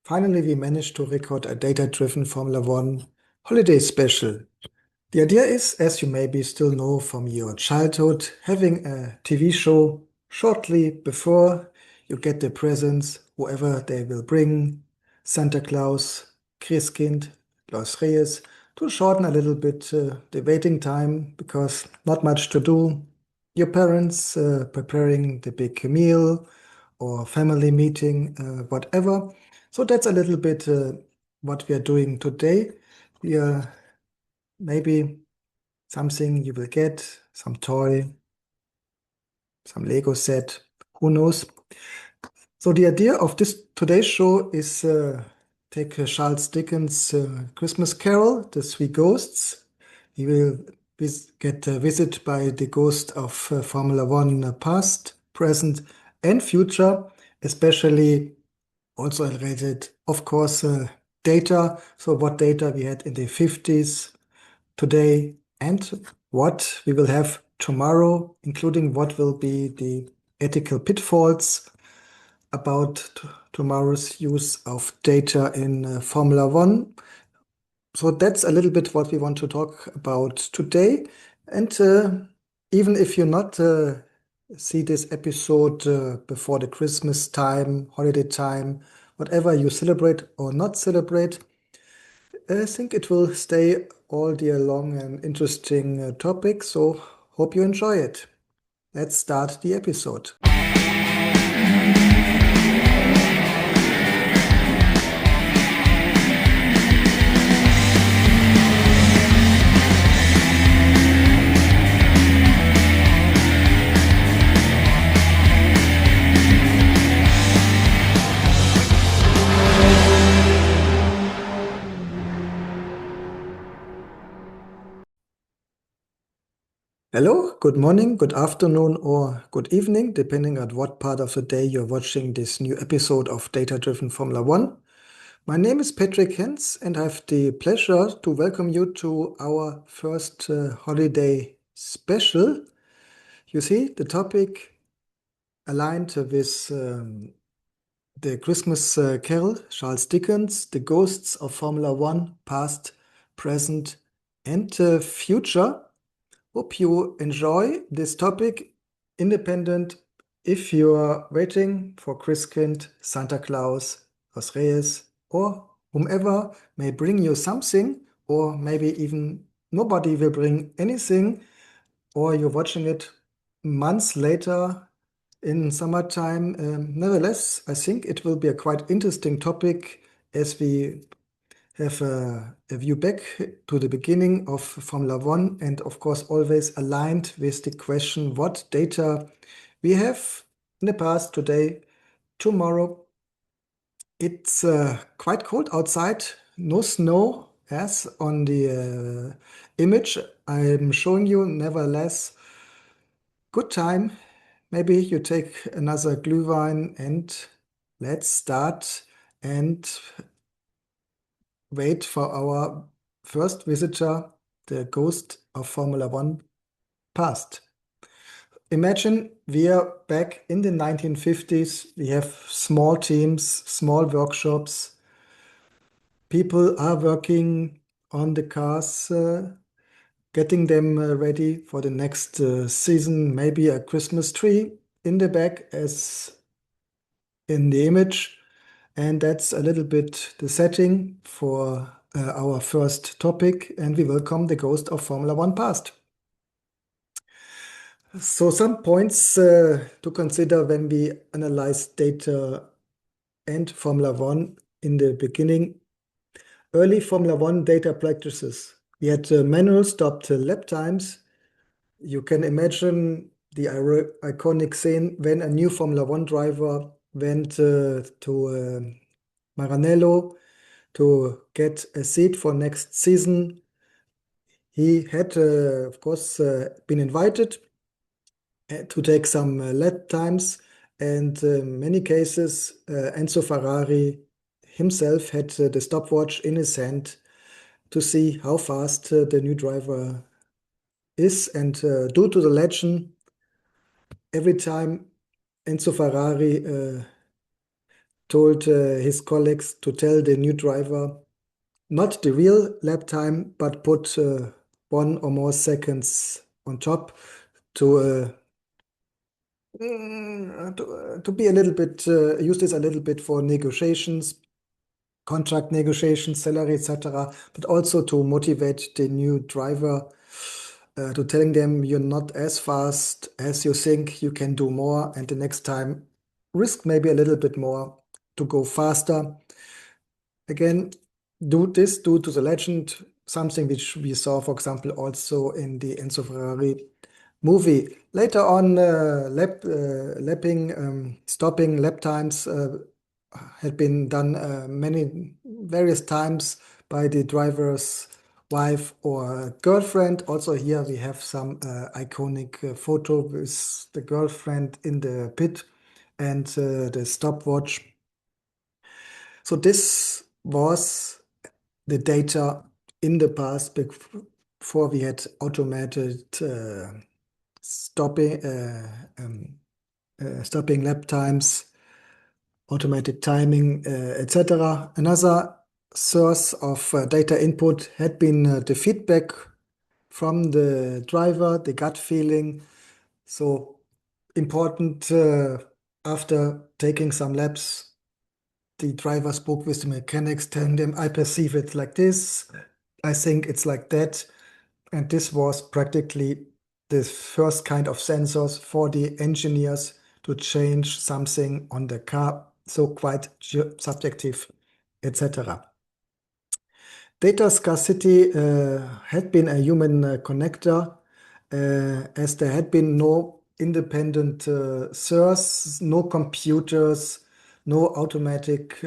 Finally, we managed to record a data-driven Formula One holiday special. The idea is, as you maybe still know from your childhood, having a TV show shortly before you get the presents, whoever they will bring, Santa Claus, Christkind, Klaus Reyes, to shorten a little bit the waiting time because not much to do. Your parents preparing the big meal or family meeting, whatever. So that's a little bit what we are doing today. We are maybe something you will get, some toy, some Lego set, who knows. So the idea of this today's show is take Charles Dickens' Christmas Carol, The Three Ghosts. We will get a visit by the ghost of Formula One past, present, and future, especially also related, of course, data. So what data we had in the 50s, today, and what we will have tomorrow, including what will be the ethical pitfalls about tomorrow's use of data in Formula One. So that's a little bit what we want to talk about today. And even if you not see this episode before the Christmas time, holiday time, whatever you celebrate or not celebrate, I think it will stay all year long an interesting topic. So hope you enjoy it. Let's start the episode. Hello, good morning, good afternoon, or good evening, depending on what part of the day you're watching this new episode of Data Driven Formula One. My name is Patrick Henz, and I have the pleasure to welcome you to our first holiday special. You see, the topic aligned with the Christmas Carol, Charles Dickens, The Ghosts of Formula One, Past, Present, and Future. Hope you enjoy this topic, independent if you are waiting for Christkind, Santa Claus, Los Reyes, or whomever may bring you something, or maybe even nobody will bring anything, or you're watching it months later in summertime. Nevertheless, I think it will be a quite interesting topic as we have a view back to the beginning of Formula One, and of course always aligned with the question what data we have in the past, today, tomorrow. It's quite cold outside, no snow as on the image I'm showing you. Nevertheless, good time. Maybe you take another Glühwein and let's start and wait for our first visitor, the ghost of Formula One past. Imagine we are back in the 1950s. We have small teams, small workshops. People are working on the cars, getting them ready for the next season. Maybe a Christmas tree in the back as in the image. And that's a little bit the setting for our first topic, and we welcome the ghost of Formula One past. So some points to consider when we analyze data and Formula One in the beginning. Early Formula One data practices. We had manual stopped lap times. You can imagine the iconic scene when a new Formula One driver went to Maranello to get a seat for next season. He had, of course, been invited to take some lap times, and in many cases, Enzo Ferrari himself had the stopwatch in his hand to see how fast the new driver is. And due to the legend, every time Enzo Ferrari told his colleagues to tell the new driver not the real lap time, but put 1 or more seconds on top to to be a little bit use this a little bit for negotiations, contract negotiations, salary, etc., but also to motivate the new driver to telling them you're not as fast as you think, you can do more, and the next time risk maybe a little bit more to go faster. Again, do this due to the legend, something which we saw, for example, also in the Enzo Ferrari movie. Later on, stopping lap times had been done many various times by the driver's wife or girlfriend. Also here we have some iconic photo with the girlfriend in the pit and the stopwatch. So this was the data in the past before we had automated stopping stopping lap times, automatic timing, etc. Another source of data input had been the feedback from the driver, the gut feeling. So important after taking some laps, the driver spoke with the mechanics, telling them, I perceive it like this, I think it's like that. And this was practically the first kind of sensors for the engineers to change something on the car, so quite subjective, etc. Data scarcity had been a human connector, as there had been no independent source, no computers, no automatic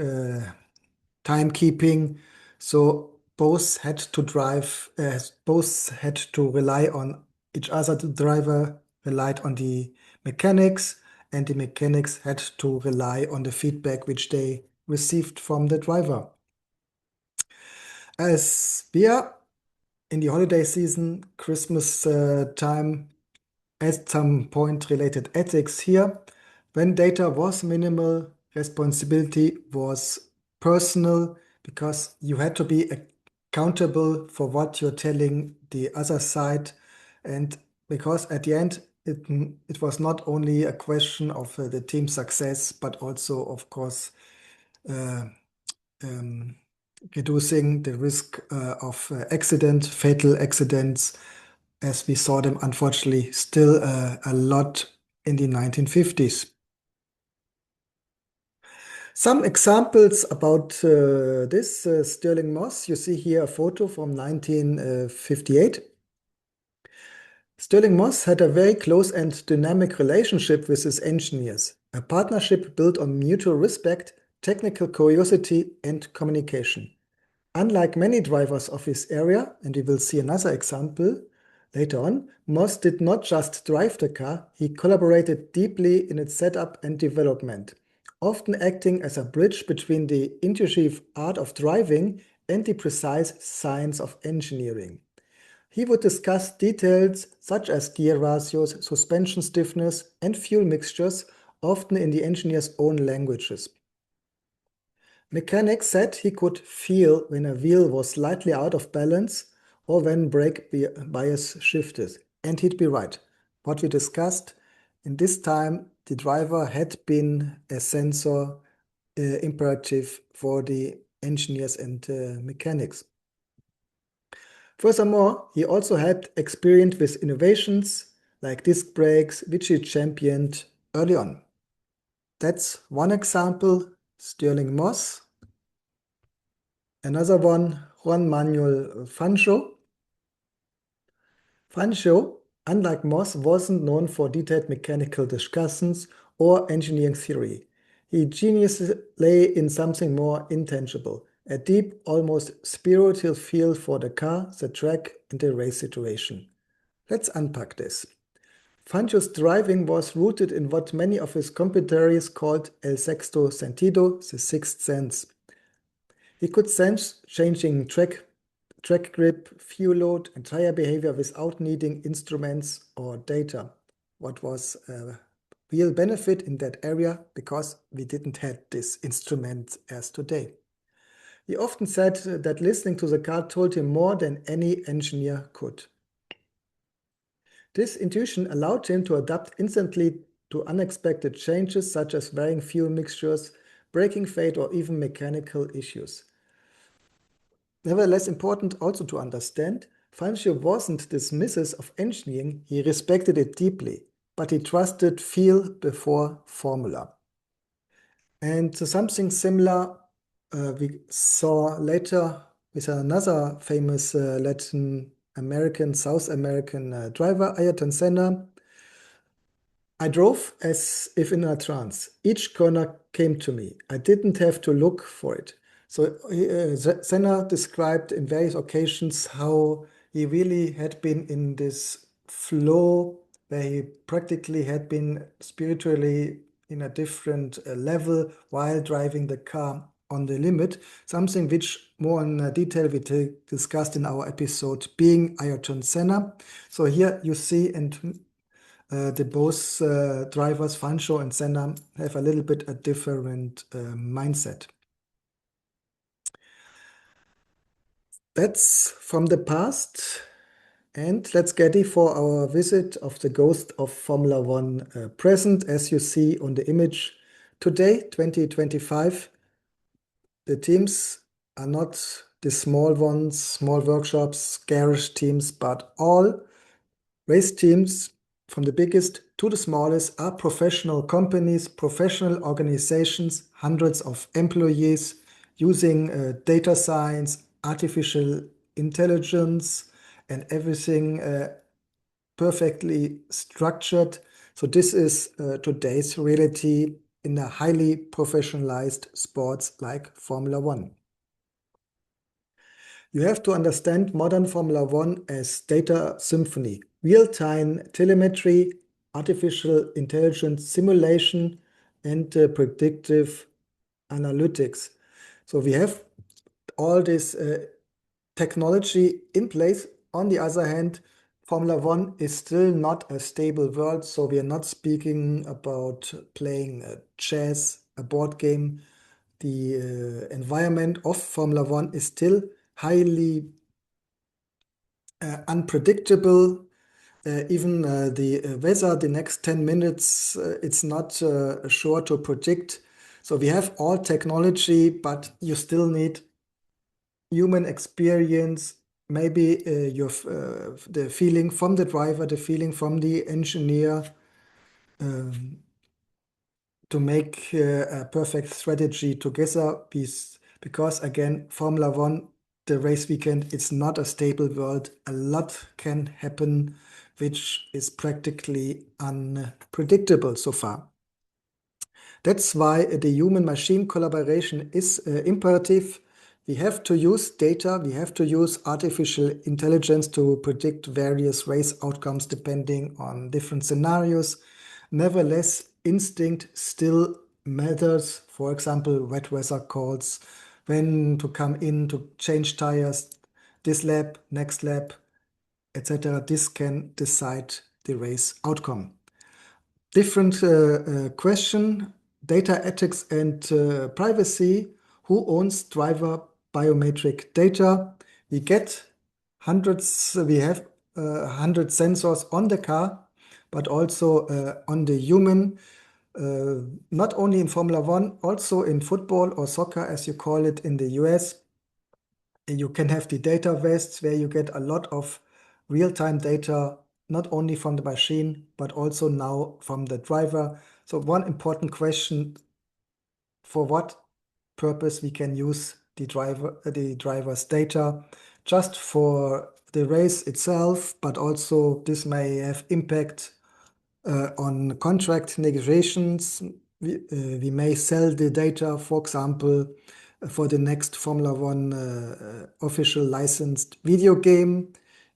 timekeeping. So both had to both had to rely on each other. The driver relied on the mechanics, and the mechanics had to rely on the feedback which they received from the driver. As we are in the holiday season, Christmas time, at some point related ethics here. When data was minimal, responsibility was personal because you had to be accountable for what you're telling the other side. And because at the end, it was not only a question of the team's success, but also, of course, uh, um, reducing the risk of fatal accidents, as we saw them unfortunately still a lot in the 1950s. Some examples about this, Stirling Moss, you see here a photo from 1958. Stirling Moss had a very close and dynamic relationship with his engineers, a partnership built on mutual respect, technical curiosity, and communication. Unlike many drivers of his area, and we will see another example later on, Moss did not just drive the car, he collaborated deeply in its setup and development, often acting as a bridge between the intuitive art of driving and the precise science of engineering. He would discuss details such as gear ratios, suspension stiffness, and fuel mixtures, often in the engineer's own languages. Mechanics said he could feel when a wheel was slightly out of balance or when brake bias shifted, and he'd be right. What we discussed, in this time, the driver had been a sensor imperative for the engineers and mechanics. Furthermore, he also had experience with innovations like disc brakes, which he championed early on. That's one example, Stirling Moss. Another one, Juan Manuel Fangio. Fangio, unlike Moss, wasn't known for detailed mechanical discussions or engineering theory. His genius lay in something more intangible, a deep, almost spiritual feel for the car, the track, and the race situation. Let's unpack this. Fangio's driving was rooted in what many of his contemporaries called el sexto sentido, the sixth sense. He could sense changing track grip, fuel load, and tire behavior without needing instruments or data. What was real benefit in that area because we didn't have this instrument as today. He often said that listening to the car told him more than any engineer could. This intuition allowed him to adapt instantly to unexpected changes such as varying fuel mixtures, braking fate, or even mechanical issues. Nevertheless, important also to understand, Fangio wasn't dismissive of engineering, he respected it deeply, but he trusted feel before formula. And something similar we saw later with another famous Latin American, South American driver, Ayrton Senna. I drove as if in a trance. Each corner came to me. I didn't have to look for it. So Senna described in various occasions how he really had been in this flow where he practically had been spiritually in a different level while driving the car on the limit, something which more in detail we discussed in our episode Being Ayrton Senna. So here you see, and the both drivers, Fangio and Senna, have a little bit a different mindset. That's from the past. And let's get ready for our visit of the ghost of Formula One present. As you see on the image today, 2025, the teams are not the small ones, small workshops, garage teams, but all race teams from the biggest to the smallest are professional companies, professional organizations, hundreds of employees using data science, artificial intelligence, and everything perfectly structured. So this is today's reality in a highly professionalized sports like Formula One. You have to understand modern Formula One as data symphony, real-time telemetry, artificial intelligence simulation, and predictive analytics. So we have all this technology in place. On the other hand, Formula One is still not a stable world, so we are not speaking about playing chess, a board game. The environment of Formula One is still highly unpredictable. Even the weather, the next 10 minutes, it's not sure to predict. So we have all technology, but you still need human experience, maybe the feeling from the driver, the feeling from the engineer, um, to make a perfect strategy together. Because again, Formula One, the race weekend, it's not a stable world. A lot can happen, which is practically unpredictable so far. That's why the human-machine collaboration is imperative. We have to use data, we have to use artificial intelligence to predict various race outcomes depending on different scenarios. Nevertheless, instinct still matters. For example, wet weather calls, when to come in to change tires, this lap, next lap, etc. This can decide the race outcome. Different question, data ethics and privacy. Who owns driver biometric data? We get hundreds, we have 100 sensors on the car, but also on the human, not only in Formula One, also in football or soccer, as you call it in the US. You can have the data vests where you get a lot of real-time data, not only from the machine, but also now from the driver. So one important question, for what purpose we can use the driver's data, just for the race itself, but also this may have impact on contract negotiations. We may sell the data, for example, for the next Formula One official licensed video game.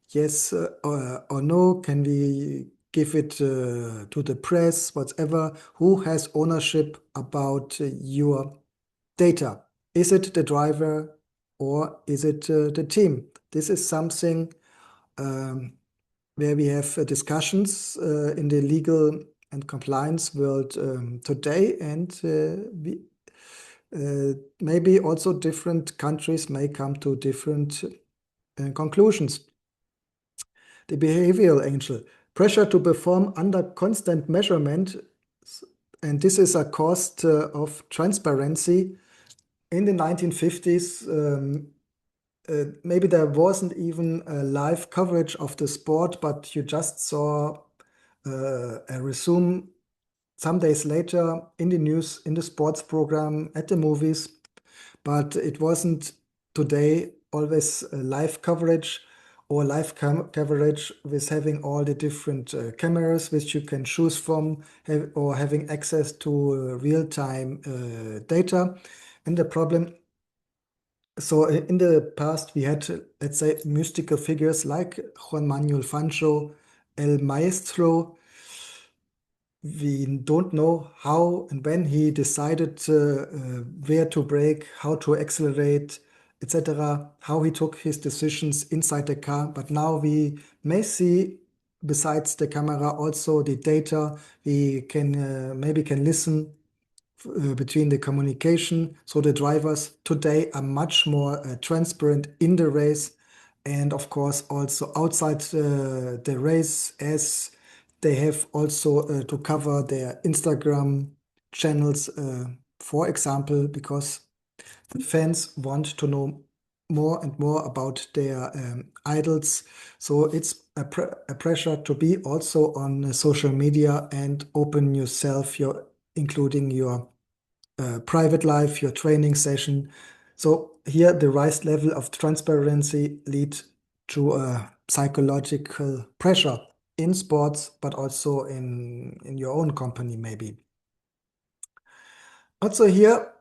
Yes or no? Can we give it to the press, whatever? Who has ownership about your data? Is it the driver or is it the team? This is something where we have discussions in the legal and compliance world today, and maybe also different countries may come to different conclusions. The behavioral angel, pressure to perform under constant measurement, and this is a cost of transparency. In the 1950s, maybe there wasn't even a live coverage of the sport, but you just saw a resume some days later in the news, in the sports program, at the movies. But it wasn't today always live coverage or live coverage with having all the different cameras which you can choose from, or having access to real-time data. And the problem, so in the past we had, let's say, mystical figures like Juan Manuel Fangio, El Maestro. We don't know how and when he decided where to brake, how to accelerate, etc., how he took his decisions inside the car. But now we may see, besides the camera, also the data. We can maybe can listen between the communication. So the drivers today are much more transparent in the race, and of course also outside the race, as they have also to cover their Instagram channels, for example, because fans want to know more and more about their idols. So it's a pressure to be also on social media and open yourself, including your private life, your training session. So here the rise level of transparency lead to a psychological pressure in sports, but also in your own company maybe. Also here,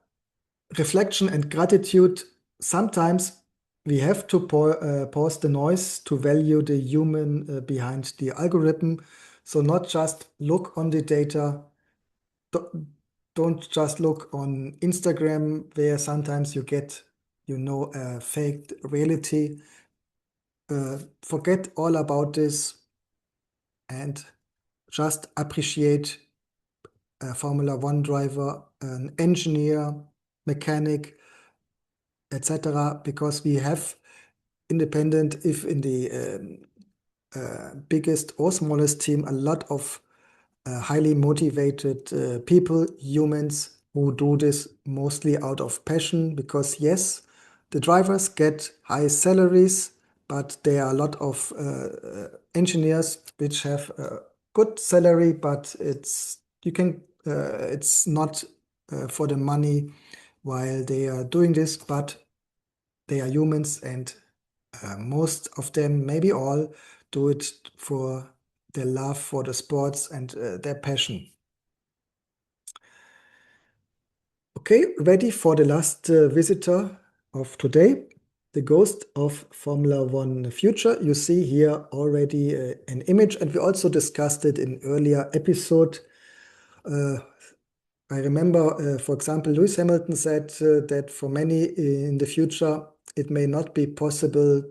reflection and gratitude. Sometimes we have to pause the noise to value the human behind the algorithm. So not just look on the data, don't just look on Instagram, where sometimes you get, a fake reality. Forget all about this and just appreciate a Formula One driver, an engineer, mechanic, etc. Because we have independent, if in the biggest or smallest team, a lot of highly motivated people, humans who do this mostly out of passion, because yes, the drivers get high salaries, but there are a lot of engineers which have a good salary, but it's not for the money while they are doing this, but they are humans, and most of them, maybe all, do it for their love for the sports and their passion. Okay, ready for the last visitor of today, the ghost of Formula One future. You see here already an image, and we also discussed it in earlier episode. I remember, for example, Lewis Hamilton said that for many in the future, it may not be possible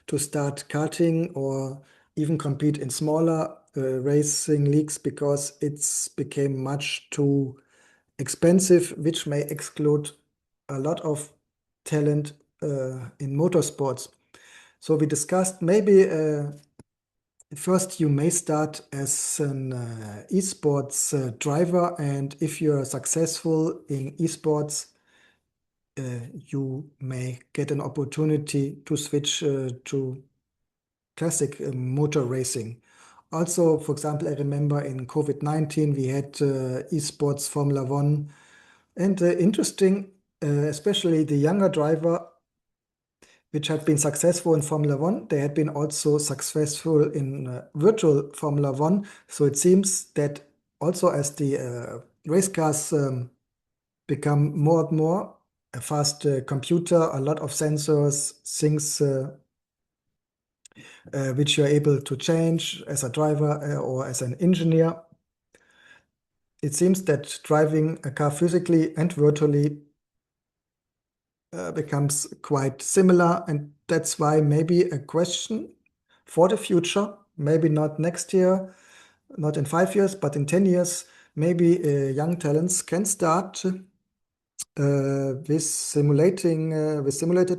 to start karting or even compete in smaller racing leagues because it's became much too expensive, which may exclude a lot of talent in motorsports. So we discussed maybe first you may start as an esports driver, and if you're successful in esports, you may get an opportunity to switch to classic motor racing. Also, for example, I remember in COVID-19 we had esports Formula One, and interesting, especially the younger driver which had been successful in Formula One, they had been also successful in virtual Formula One. So it seems that also as the race cars become more and more a fast computer, a lot of sensors, things which you're able to change as a driver or as an engineer. It seems that driving a car physically and virtually becomes quite similar, and that's why maybe a question for the future, maybe not next year, not in 5 years, but in 10 years, maybe young talents can start with simulated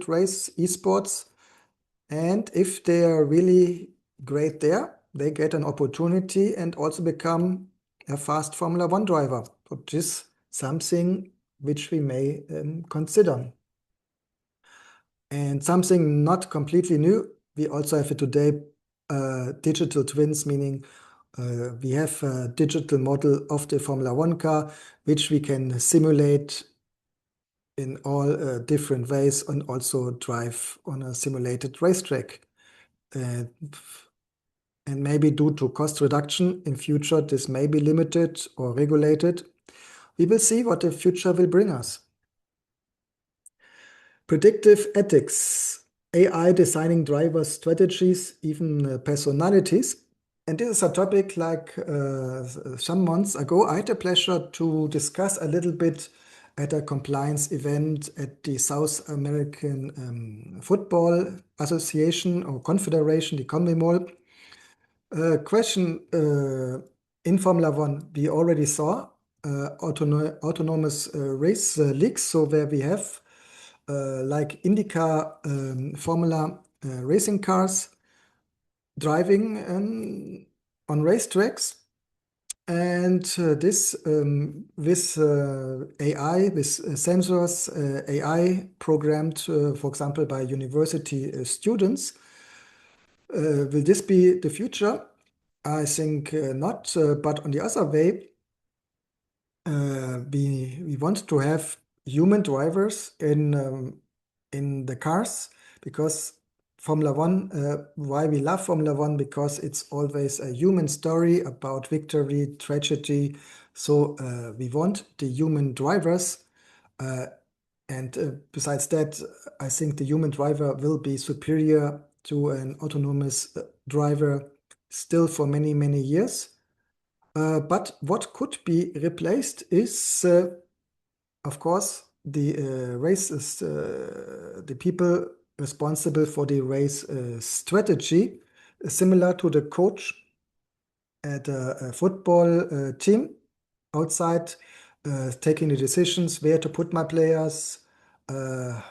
race esports. And if they are really great there, they get an opportunity and also become a fast Formula One driver, which is something which we may consider. And something not completely new, we also have today digital twins, meaning we have a digital model of the Formula One car, which we can simulate in all different ways and also drive on a simulated racetrack. Uh, and maybe due to cost reduction in future, this may be limited or regulated. We will see what the future will bring us. Predictive ethics, AI designing driver strategies, even personalities. And this is a topic like some months ago, I had the pleasure to discuss a little bit at a compliance event at the South American Football Association or Confederation, the CONMEBOL. Question in Formula One, we already saw autonomous race leagues, so where we have like IndyCar Formula racing cars driving on racetracks. And this with AI, with sensors, AI programmed, for example, by university students. Will this be the future? I think not. But on the other way, we want to have human drivers in the cars because Formula One. Why we love Formula One? Because it's always a human story about victory, tragedy. So we want the human drivers. And besides that, I think the human driver will be superior to an autonomous driver still for many, many years. But what could be replaced is, of course, the people responsible for the race strategy, similar to the coach at a football team outside, taking the decisions where to put my players, uh,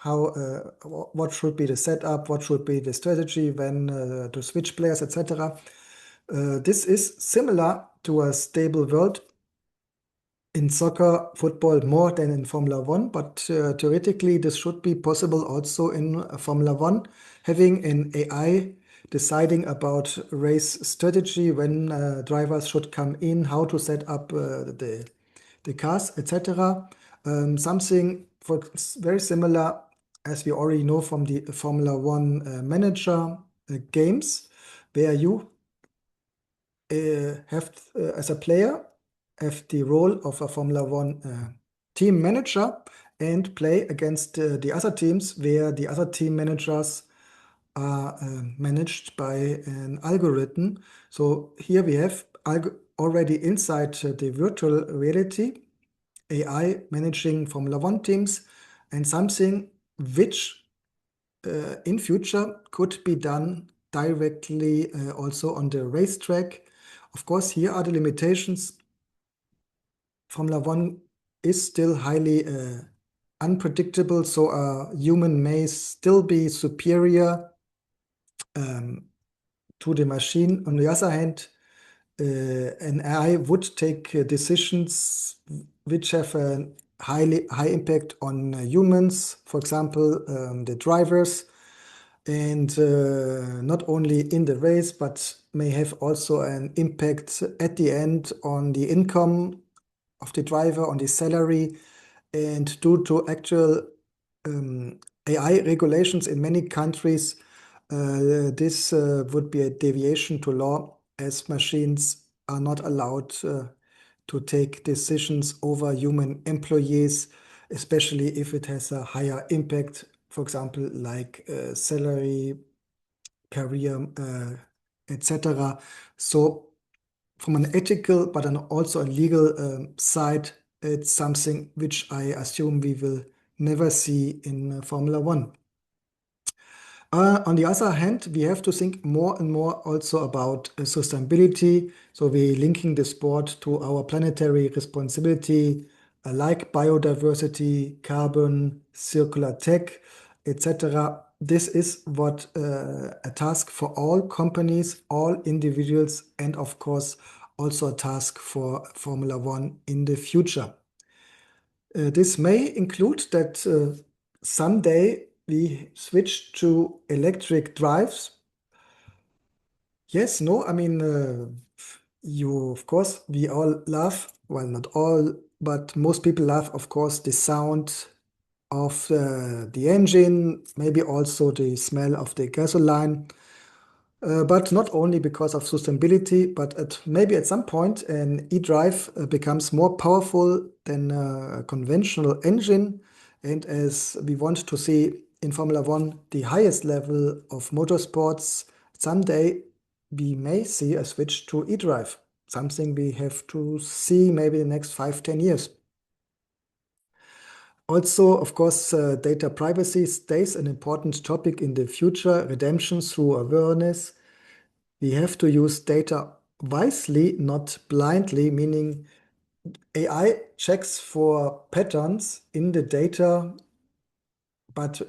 what should be the setup, what should be the strategy when to switch players, etc. This is similar to a stable world in soccer, football more than in Formula One, but theoretically this should be possible also in Formula One, having an AI deciding about race strategy, when drivers should come in, how to set up the cars, etc. Something very similar as we already know from the Formula One manager games, where you have as a player have the role of a Formula One team manager and play against the other teams, where the other team managers are managed by an algorithm. So here we have already inside the virtual reality AI managing Formula One teams, and something which in future could be done directly also on the racetrack. Of course, here are the limitations. Formula One is still highly unpredictable, so a human may still be superior to the machine. On the other hand, an AI would take decisions which have a high impact on humans, for example, the drivers, and not only in the race, but may have also an impact at the end on the income of the driver, on the salary. And due to actual AI regulations in many countries, this would be a deviation to law, as machines are not allowed to take decisions over human employees, especially if it has a higher impact, for example, like salary, career, etc. So from an ethical but also a legal side, it's something which I assume we will never see in Formula One. On the other hand, we have to think more and more also about sustainability. So we're linking the sport to our planetary responsibility, like biodiversity, carbon, circular tech, etc. This is what a task for all companies, all individuals, and of course also a task for Formula One in the future. This may include that someday we switch to electric drives. Yes, no, I mean, of course, we all love, well, not all, but most people love, of course, the sound of the engine, maybe also the smell of the gasoline. But not only because of sustainability, but maybe at some point an e-drive becomes more powerful than a conventional engine. And as we want to see in Formula One the highest level of motorsports, someday we may see a switch to e-drive, something we have to see maybe the next 5, 10 years. Also, of course, data privacy stays an important topic in the future, redemption through awareness. We have to use data wisely, not blindly, meaning AI checks for patterns in the data, but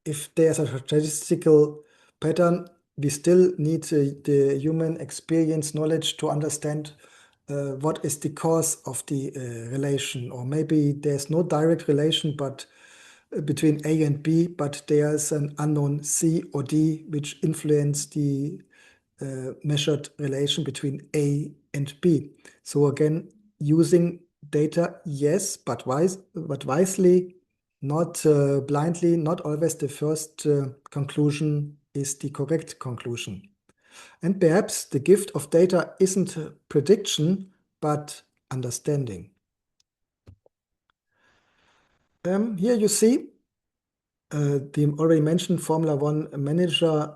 if there's a statistical pattern, we still need the human experience knowledge to understand what is the cause of the relation. Or maybe there's no direct relation but between A and B, but there's an unknown C or D which influence the measured relation between A and B. So again, using data, yes, but wisely, not blindly. Not always the first conclusion is the correct conclusion. And perhaps the gift of data isn't prediction, but understanding. Here you see the already mentioned Formula One Manager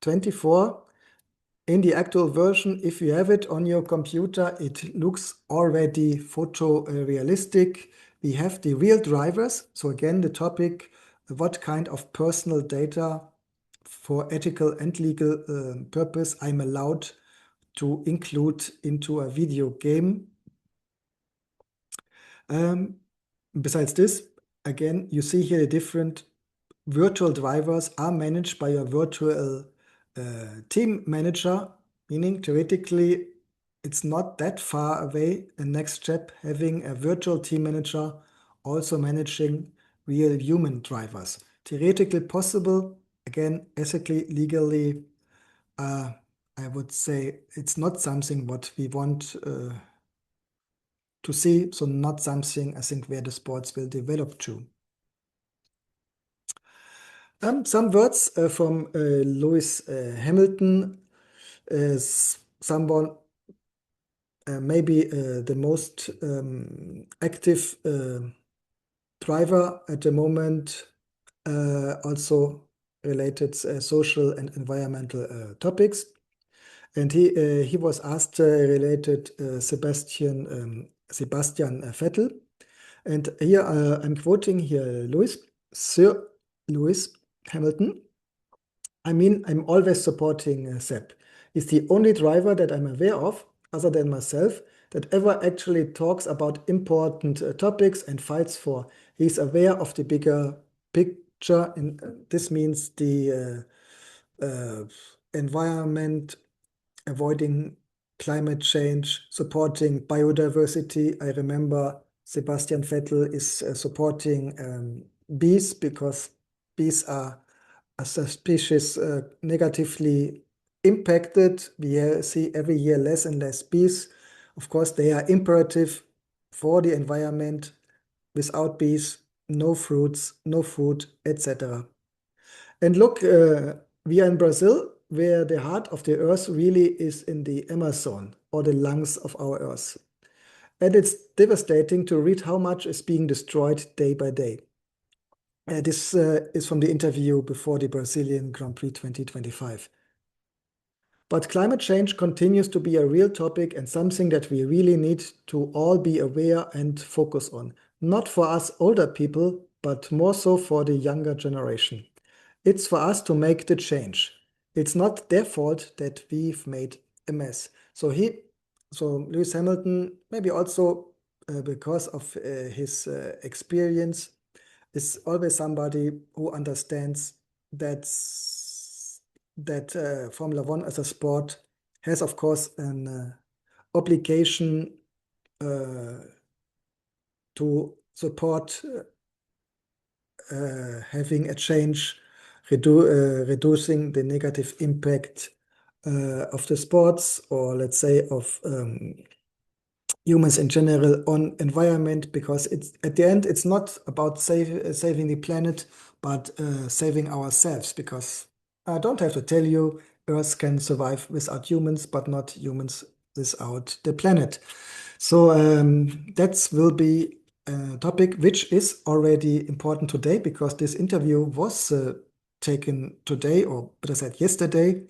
24. In the actual version, if you have it on your computer, it looks already photorealistic. We have the real drivers. So again, the topic, what kind of personal data for ethical and legal purpose I'm allowed to include into a video game. Besides this, again, you see here the different virtual drivers are managed by a virtual team manager, meaning theoretically it's not that far away. The next step, having a virtual team manager also managing real human drivers. Theoretically possible, again, ethically, legally, I would say it's not something what we want to see, so not something I think where the sports will develop to. Some words from Lewis Hamilton, someone maybe the most active driver at the moment, also related social and environmental topics. And he was asked related Sebastian Vettel. And here I'm quoting here Sir Lewis Hamilton. I mean, I'm always supporting Seb. He's the only driver that I'm aware of, other than myself, that ever actually talks about important topics and fights for. He's aware of the bigger picture, and this means the environment, avoiding climate change, supporting biodiversity. I remember Sebastian Vettel is supporting bees because bees are as a species negatively impacted. We see every year less and less bees. Of course, they are imperative for the environment. Without bees, no fruits, no food, etc. And look, we are in Brazil, where the heart of the earth really is in the Amazon, or the lungs of our earth. And it's devastating to read how much is being destroyed day by day. This is from the interview before the Brazilian Grand Prix 2025. But climate change continues to be a real topic and something that we really need to all be aware and focus on. Not for us older people, but more so for the younger generation. It's for us to make the change. It's not their fault that we've made a mess. So Lewis Hamilton, maybe also because of his experience, is always somebody who understands that Formula One as a sport has, of course, an obligation uh, to support having a change, reducing the negative impact of the sports, or let's say of humans in general on environment, because it's at the end it's not about saving the planet, but saving ourselves. Because I don't have to tell you, Earth can survive without humans, but not humans without the planet. So that will be a topic which is already important today, because this interview was taken today, or better said, yesterday.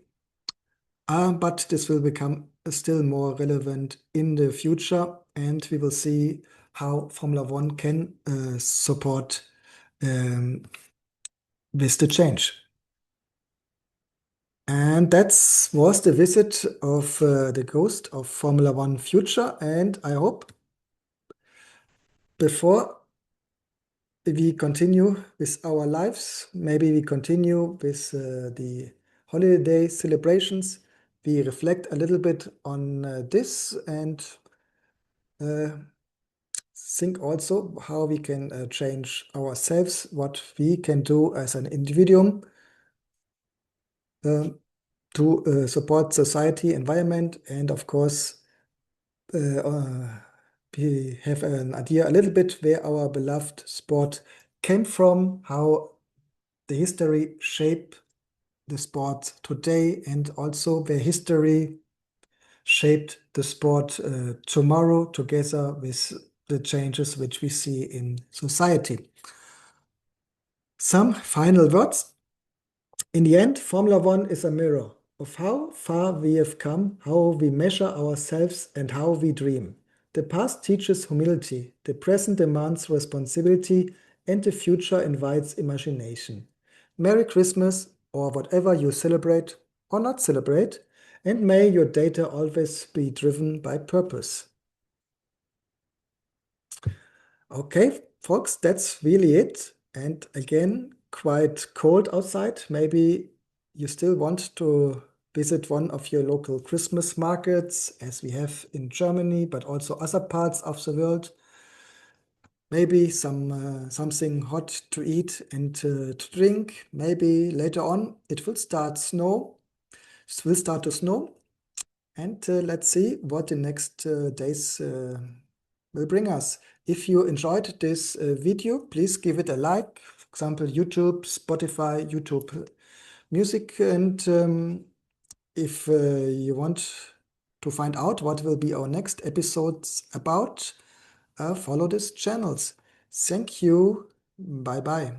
But this will become still more relevant in the future, and we will see how Formula One can support um, with the change. And that was the visit of the ghost of Formula One future. And I hope before we continue with our lives, maybe we continue with the holiday celebrations, we reflect a little bit on this, and uh, think also how we can change ourselves, what we can do as an individual um, to support society, environment, and of course, we have an idea a little bit where our beloved sport came from, how the history shaped the sport today, and also where history shaped the sport tomorrow, together with the changes which we see in society. Some final words. In the end, Formula One is a mirror of how far we have come, how we measure ourselves, and how we dream. The past teaches humility, the present demands responsibility, and the future invites imagination. Merry Christmas, or whatever you celebrate or not celebrate, and may your data always be driven by purpose. Okay, folks, that's really it. And again, quite cold outside. Maybe you still want to visit one of your local Christmas markets, as we have in Germany, but also other parts of the world. Maybe something hot to eat and to drink. Maybe later on it will start snow. It will start to snow. And let's see what the next days will bring us. If you enjoyed this video, please give it a like. For example, YouTube, Spotify, YouTube Music. And if you want to find out what will be our next episodes about, follow these channels. Thank you. Bye bye.